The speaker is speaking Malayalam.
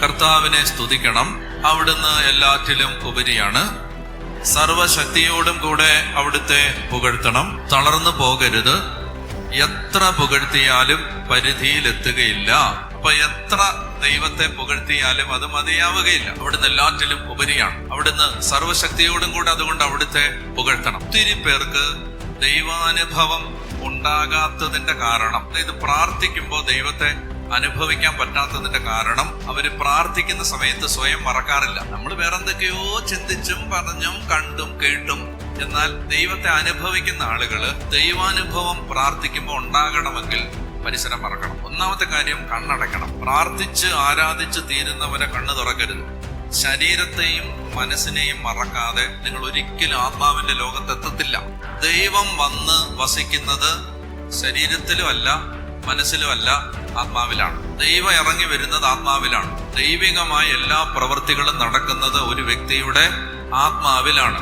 കർത്താവിനെ സ്തുതിക്കണം. അവിടുന്ന് എല്ലാറ്റിലും ഉപരിയാണ്. സർവശക്തിയോടും കൂടെ അവിടുത്തെ പുകഴ്ത്തണം. തളർന്നു പോകരുത്. എത്ര പുകഴ്ത്തിയാലും പരിധിയിലെത്തുകയില്ല. അപ്പൊ എത്ര ദൈവത്തെ പുകഴ്ത്തിയാലും അത് മതിയാവുകയില്ല. അവിടുന്ന് എല്ലാറ്റിലും ഉപരിയാണ്. അവിടുന്ന് സർവശക്തിയോടും കൂടെ, അതുകൊണ്ട് അവിടുത്തെ പുകഴ്ത്തണം. ഒത്തിരി പേർക്ക് ദൈവാനുഭവം ഉണ്ടാകാത്തതിന്റെ കാരണം, അതായത് പ്രാർത്ഥിക്കുമ്പോൾ ദൈവത്തെ അനുഭവിക്കാൻ പറ്റാത്തതിന്റെ കാരണം, അവര് പ്രാർത്ഥിക്കുന്ന സമയത്ത് സ്വയം മറക്കാറില്ല. നമ്മൾ വേറെന്തൊക്കെയോ ചിന്തിച്ചും പറഞ്ഞും കണ്ടും കേട്ടും. എന്നാൽ ദൈവത്തെ അനുഭവിക്കുന്ന ആളുകള് ദൈവാനുഭവം പ്രാർത്ഥിക്കുമ്പോൾ ഉണ്ടാകണമെങ്കിൽ പരിസരം മറക്കണം. ഒന്നാമത്തെ കാര്യം, കണ്ണടയ്ക്കണം. പ്രാർത്ഥിച്ച് ആരാധിച്ച് തീരുന്നവരെ കണ്ണ് തുറക്കരുത്. ശരീരത്തെയും മനസ്സിനെയും മറക്കാതെ നിങ്ങൾ ഒരിക്കലും ആത്മാവിന്റെ ലോകത്തെത്തത്തില്ല. ദൈവം വന്ന് വസിക്കുന്നത് ശരീരത്തിലും അല്ല, മനസ്സിലും അല്ല, ആത്മാവിലാണ്. ദൈവം ഇറങ്ങി വരുന്നത് ആത്മാവിലാണ്. ദൈവികമായ എല്ലാ പ്രവൃത്തികളും നടക്കുന്നത് ഒരു വ്യക്തിയുടെ ആത്മാവിലാണ്.